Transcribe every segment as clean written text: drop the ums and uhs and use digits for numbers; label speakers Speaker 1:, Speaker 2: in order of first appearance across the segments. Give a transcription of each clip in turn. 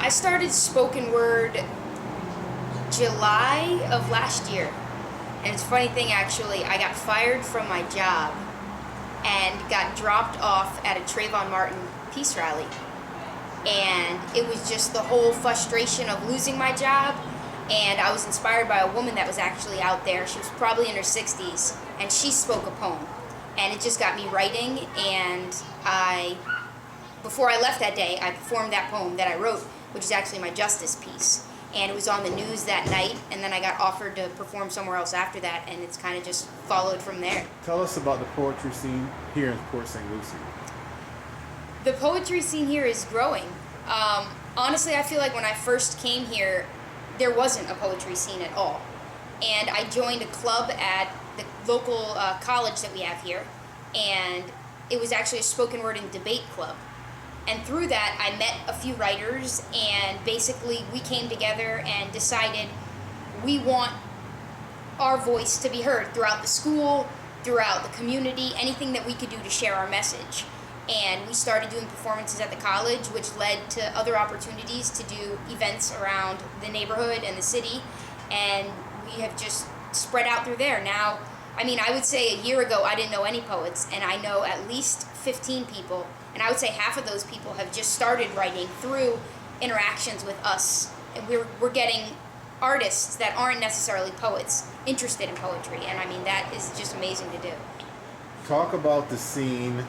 Speaker 1: I started spoken word July of last year. And it's a funny thing, actually, I got fired from my job and got dropped off at a Trayvon Martin peace rally. And it was just the whole frustration of losing my job. And I was inspired by a woman that was actually out there. She was probably in her 60s, and she spoke a poem. And it just got me writing, and before I left that day, I performed that poem that I wrote, which is actually my justice piece. And it was on the news that night, and then I got offered to perform somewhere else after that, and it's kind of just followed from there.
Speaker 2: Tell us about the poetry scene here in Port St. Lucie.
Speaker 1: The poetry scene here is growing. Honestly, I feel like when I first came here, there wasn't a poetry scene at all. And I joined a club at the local college that we have here, and it was actually a spoken word and debate club. And through that, I met a few writers, and basically we came together and decided we want our voice to be heard throughout the school, throughout the community, anything that we could do to share our message. And we started doing performances at the college, which led to other opportunities to do events around the neighborhood and the city. And we have just spread out through there. Now, I would say a year ago I didn't know any poets, and I know at least 15 people. And I would say half of those people have just started writing through interactions with us. And we're getting artists that aren't necessarily poets interested in poetry. And that is just amazing to do.
Speaker 2: Talk about the scene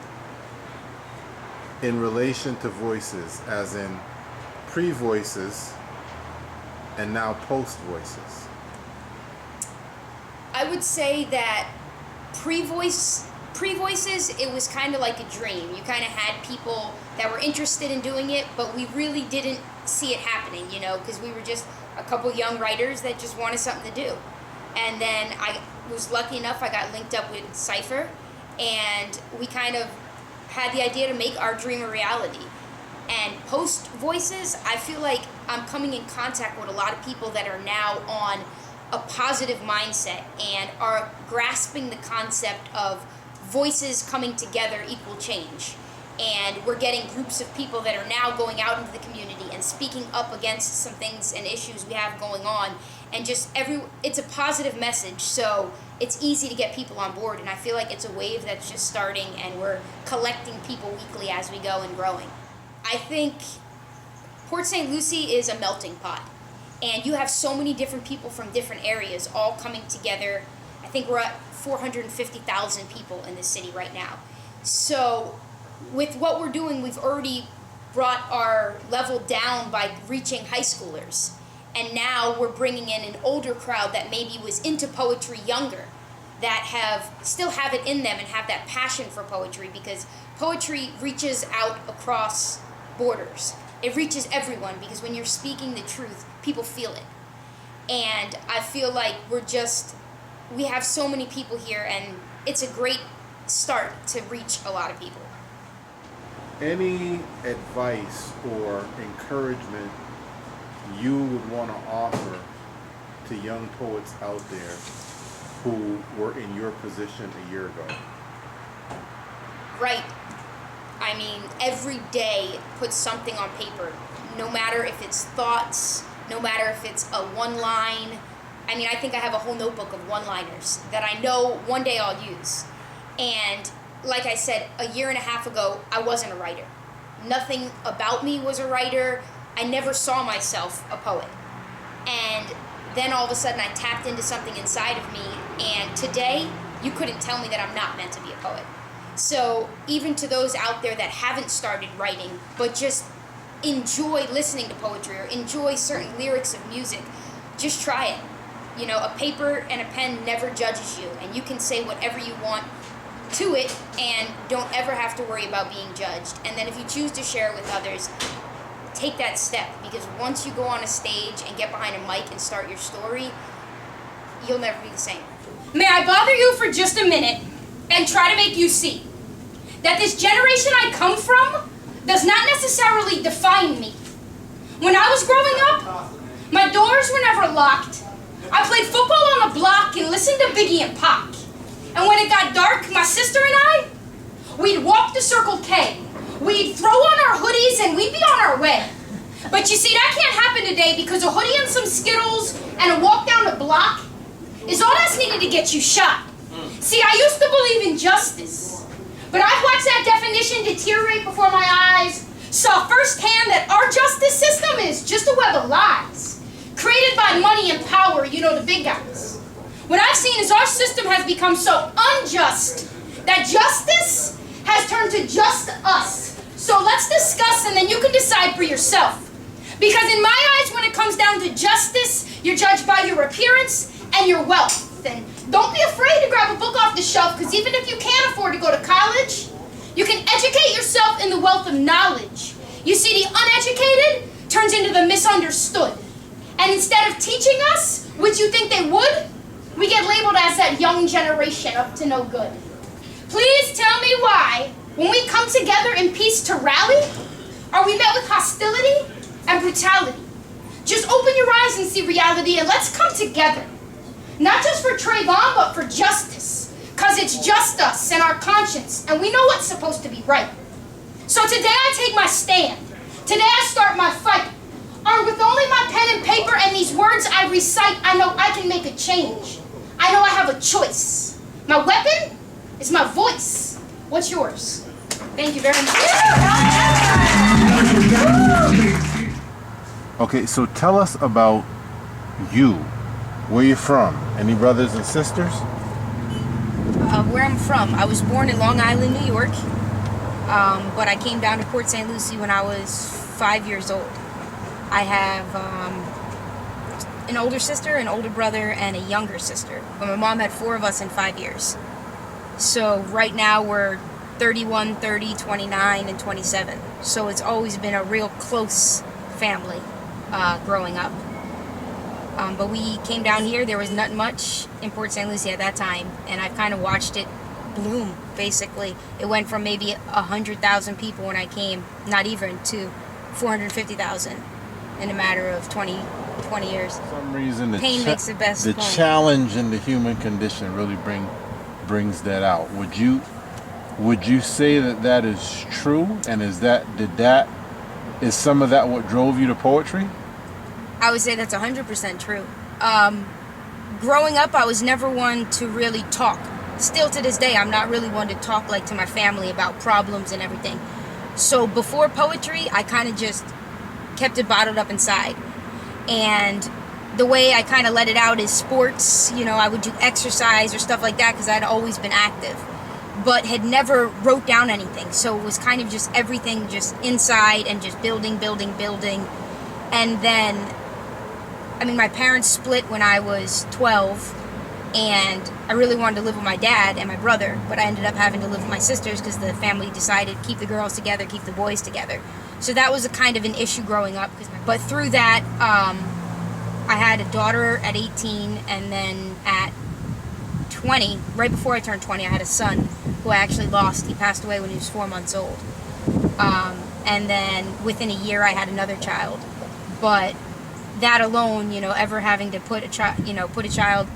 Speaker 2: in relation to voices, as in pre-voices and now post-voices.
Speaker 1: I would say that pre-voices, it was kind of like a dream. You kind of had people that were interested in doing it, but we really didn't see it happening, because we were just a couple young writers that just wanted something to do. And then I was lucky enough, I got linked up with Cypher, and we kind of had the idea to make our dream a reality. And post voices, I feel like I'm coming in contact with a lot of people that are now on a positive mindset and are grasping the concept of voices coming together equal change. And we're getting groups of people that are now going out into the community and speaking up against some things and issues we have going on. And just it's a positive message, so it's easy to get people on board. And I feel like it's a wave that's just starting, and we're collecting people weekly as we go and growing. I think Port St. Lucie is a melting pot. And you have so many different people from different areas all coming together. I think we're at 450,000 people in this city right now. So with what we're doing, we've already brought our level down by reaching high schoolers. And now we're bringing in an older crowd that maybe was into poetry younger, that still have it in them and have that passion for poetry, because poetry reaches out across borders. It reaches everyone, because when you're speaking the truth, people feel it. And I feel like we have so many people here, and it's a great start to reach a lot of people.
Speaker 2: Any advice or encouragement you would want to offer to young poets out there who were in your position a year ago?
Speaker 1: Right. Every day put something on paper, no matter if it's thoughts, no matter if it's a one-line. I think I have a whole notebook of one-liners that I know one day I'll use. And like I said, a year and a half ago, I wasn't a writer. Nothing about me was a writer. I never saw myself a poet. And then all of a sudden I tapped into something inside of me, and today you couldn't tell me that I'm not meant to be a poet. So even to those out there that haven't started writing, but just enjoy listening to poetry or enjoy certain lyrics of music, just try it. A paper and a pen never judges you, and you can say whatever you want to it and don't ever have to worry about being judged. And then if you choose to share it with others, take that step, because once you go on a stage and get behind a mic and start your story, you'll never be the same.
Speaker 3: May I bother you for just a minute and try to make you see that this generation I come from does not necessarily define me. When I was growing up, my doors were never locked. I played football on the block and listened to Biggie and Pac. And when it got dark, my sister and I, we'd walk to Circle K. We'd throw on our hoodies and we'd be on our way. But you see, that can't happen today because a hoodie and some Skittles and a walk down the block is all that's needed to get you shot. See, I used to believe in justice, but I've watched that definition deteriorate before my eyes, saw firsthand that our justice system is just a web of lies, created by money and power, you know, the big guys. What I've seen is our system has become so unjust that justice has turned to just us. So let's discuss and then you can decide for yourself. Because in my eyes, when it comes down to justice, you're judged by your appearance and your wealth. And don't be afraid to grab a book off the shelf, because even if you can't afford to go to college, you can educate yourself in the wealth of knowledge. You see, the uneducated turns into the misunderstood. And instead of teaching us, which you think they would, we get labeled as that young generation up to no good. Please tell me why, when we come together in peace to rally, are we met with hostility and brutality? Just open your eyes and see reality, and let's come together. Not just for Trayvon, but for justice. Because it's just us and our conscience, and we know what's supposed to be right. So today I take my stand. Today I start my fight. Armed with only my pen and paper and these words I recite, I know I can make a change. I know I have a choice. My weapon is my voice. What's yours? Thank you very much.
Speaker 2: Okay, so tell us about you. Where you from? Any brothers and sisters?
Speaker 1: Where I'm from, I was born in Long Island, New York, but I came down to Port St. Lucie when I was 5 years old. I have an older sister, an older brother, and a younger sister. But my mom had 4 of us in 5 years. So right now we're 31, 30, 29, and 27. So it's always been a real close family growing up. But we came down here, there was not much in Port St. Lucie at that time, and I've kind of watched it bloom, basically. It went from maybe 100,000 people when I came, not even, to 450,000 in a matter of 20 years.
Speaker 2: For some reason,
Speaker 1: Pain makes the best
Speaker 2: the
Speaker 1: poem.
Speaker 2: challenge in the human condition really brings that out. Would you say that is true? And is some of that what drove you to poetry?
Speaker 1: I would say that's 100% true. Growing up, I was never one to really talk. Still to this day, I'm not really one to talk like to my family about problems and everything. So before poetry, I kind of just kept it bottled up inside. And the way I kind of let it out is sports. You know, I would do exercise or stuff like that because I'd always been active, but had never wrote down anything. So it was kind of just everything just inside and just building. And then, I mean, my parents split when I was 12, and I really wanted to live with my dad and my brother, but I ended up having to live with my sisters because the family decided keep the girls together, keep the boys together. So that was a kind of an issue growing up. But through that, I had a daughter at 18, and then at 20, right before I turned 20, I had a son who I actually lost. He passed away when he was 4 months old. And then within a year, I had another child. But that alone, you know, ever having to put a child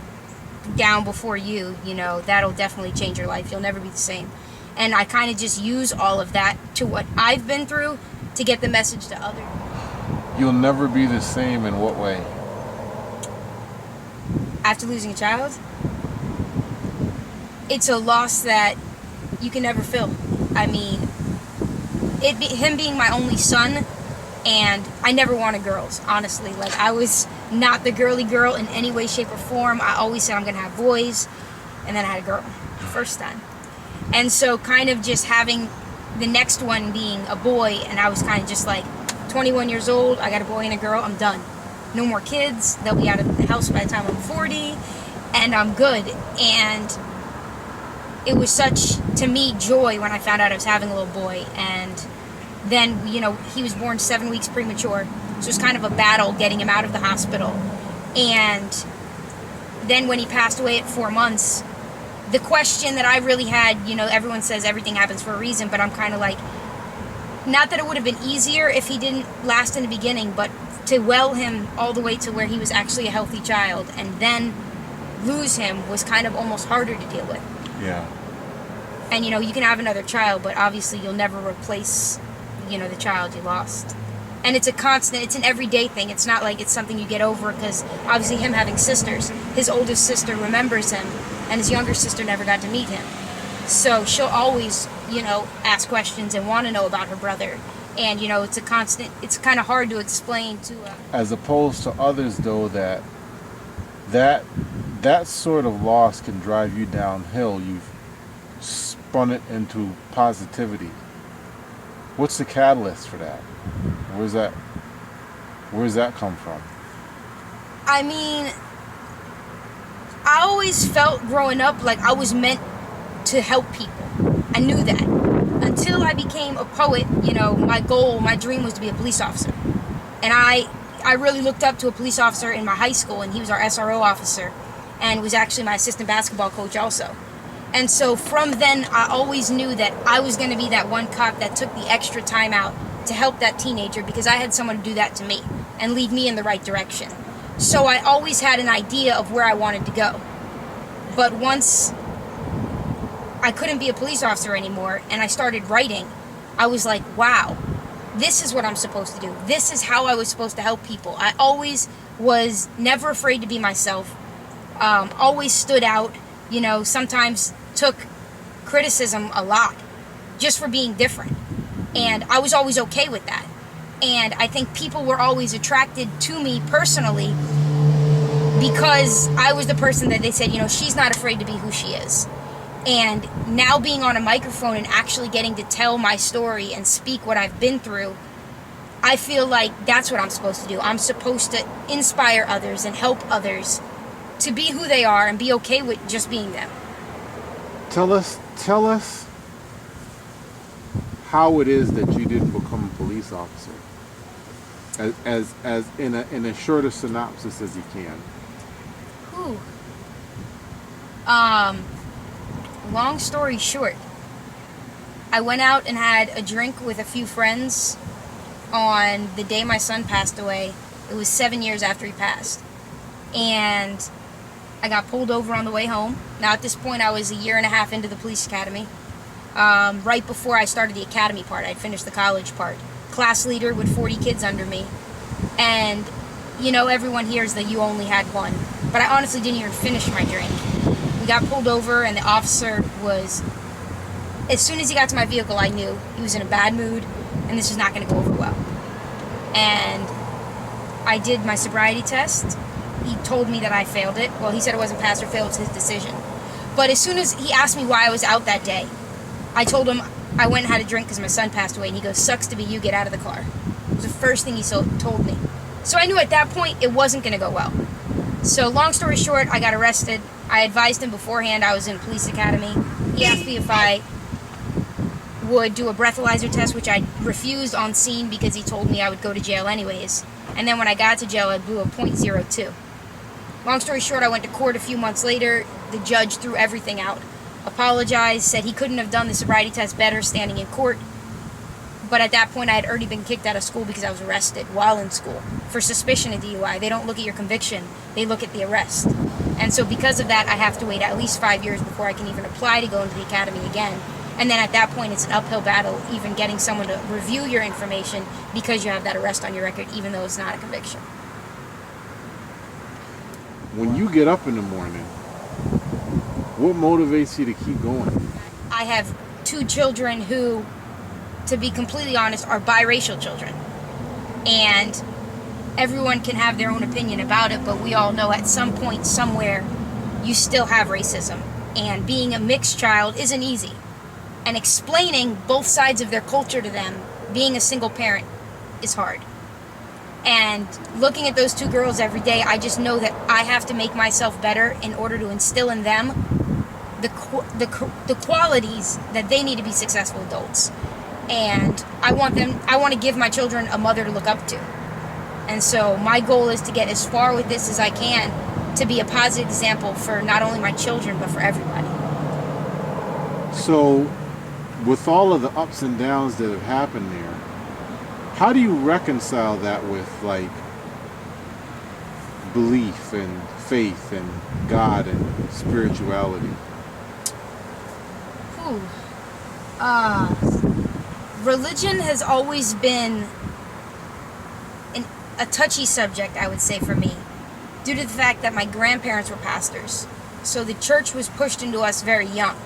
Speaker 1: down before you, you know, that'll definitely change your life. You'll never be the same. And I kind of just use all of that to what I've been through to get the message to others.
Speaker 2: You'll never be the same in what way?
Speaker 1: After losing a child, it's a loss that you can never fill. I mean, him being my only son, and I never wanted girls, honestly. Like, I was not the girly girl in any way, shape, or form. I always said I'm going to have boys, and then I had a girl the first time. And so kind of just having the next one being a boy, and I was kind of just like, 21 years old, I got a boy and a girl, I'm done. No more kids, they'll be out of the house by the time I'm 40, and I'm good. And it was such, to me, joy when I found out I was having a little boy. And then, you know, he was born 7 weeks premature, so it was kind of a battle getting him out of the hospital. And then when he passed away at 4 months, the question that I really had, you know, everyone says everything happens for a reason, but I'm kind of like, not that it would have been easier if he didn't last in the beginning, but to well him all the way to where he was actually a healthy child and then lose him was kind of almost harder to deal with.
Speaker 2: Yeah.
Speaker 1: And, you know, you can have another child, but obviously you'll never replace, you know, the child you lost.
Speaker 3: And it's a constant, it's an everyday thing. It's not like it's something you get over, because obviously him having sisters, his oldest sister remembers him, and his younger sister never got to meet him. So she'll always, ask questions and want to know about her brother. And, it's a constant, it's kind of hard to explain to...
Speaker 2: As opposed to others, though, that sort of loss can drive you downhill. You've spun it into positivity. What's the catalyst for that? Where's that come from?
Speaker 3: I mean, I always felt growing up like I was meant to help people. I knew that. Until I became a poet, my goal, my dream was to be a police officer. And I really looked up to a police officer in my high school, and he was our SRO officer, and was actually my assistant basketball coach also. And so from then, I always knew that I was going to be that one cop that took the extra time out to help that teenager, because I had someone to do that to me and lead me in the right direction. So I always had an idea of where I wanted to go. But once I couldn't be a police officer anymore and I started writing, I was like, wow, this is what I'm supposed to do. This is how I was supposed to help people. I always was never afraid to be myself, always stood out, sometimes took criticism a lot just for being different. And I was always okay with that. And I think people were always attracted to me personally because I was the person that they said, she's not afraid to be who she is. And now being on a microphone and actually getting to tell my story and speak what I've been through, I feel like that's what I'm supposed to do. I'm supposed to inspire others and help others to be who they are and be okay with just being them.
Speaker 2: Tell us how it is that you didn't become a police officer, as in a shorter synopsis as you can.
Speaker 3: Long story short, I went out and had a drink with a few friends on the day my son passed away. It was 7 years after he passed. And I got pulled over on the way home. Now at this point I was a year and a half into the police academy. Right before I started the academy part, I'd finished the college part. Class leader with 40 kids under me. And, everyone hears that you only had one. But I honestly didn't even finish my drink. We got pulled over, and the officer was, as soon as he got to my vehicle, I knew he was in a bad mood, and this was not going to go over well. And I did my sobriety test. He told me that I failed it. Well, he said it wasn't pass or fail, it's his decision. But as soon as he asked me why I was out that day, I told him I went and had a drink because my son passed away, and he goes, "Sucks to be you, get out of the car." It was the first thing he told me. So I knew at that point it wasn't going to go well. So long story short, I got arrested. I advised him beforehand I was in police academy. He asked me if I would do a breathalyzer test, which I refused on scene because he told me I would go to jail anyways. And then when I got to jail, I blew a .02. Long story short, I went to court a few months later. The judge threw everything out. Apologized, said he couldn't have done the sobriety test better standing in court. But at that point, I had already been kicked out of school because I was arrested while in school for suspicion of DUI. They don't look at your conviction, they look at the arrest. And so because of that, I have to wait at least 5 years before I can even apply to go into the academy again. And then at that point, it's an uphill battle even getting someone to review your information because you have that arrest on your record, even though it's not a conviction.
Speaker 2: When you get up in the morning, what motivates you to keep going?
Speaker 3: I have 2 children who, to be completely honest, are biracial children. And everyone can have their own opinion about it, but we all know at some point, somewhere, you still have racism. And being a mixed child isn't easy. And explaining both sides of their culture to them, being a single parent, is hard. And looking at those 2 girls every day, I just know that I have to make myself better in order to instill in them the qualities that they need to be successful adults. And I want to give my children a mother to look up to. And so my goal is to get as far with this as I can to be a positive example for not only my children, but for everybody.
Speaker 2: So, with all of the ups and downs that have happened there, how do you reconcile that with, like, belief and faith and God and spirituality?
Speaker 3: Religion has always been
Speaker 1: a touchy subject, I would say, for me, due to the fact that my grandparents were pastors. So the church was pushed into us very young.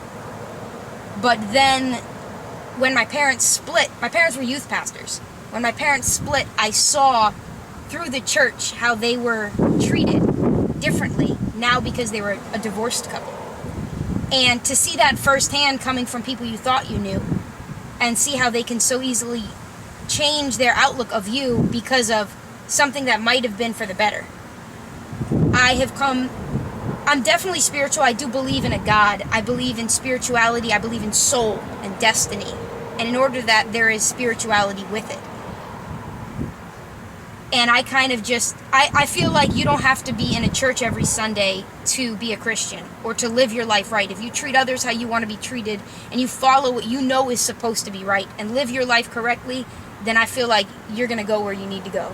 Speaker 1: But then, when my parents split, my parents were youth pastors. When my parents split, I saw through the church how they were treated differently now because they were a divorced couple. And to see that firsthand coming from people you thought you knew, and see how they can so easily change their outlook of you because of something that might have been for the better. I'm definitely spiritual. I do believe in a God. I believe in spirituality. I believe in soul and destiny. And in order that, there is spirituality with it. And I kind of I feel like you don't have to be in a church every Sunday to be a Christian or to live your life right. If you treat others how you want to be treated and you follow what you know is supposed to be right and live your life correctly, then I feel like you're going to go where you need to go.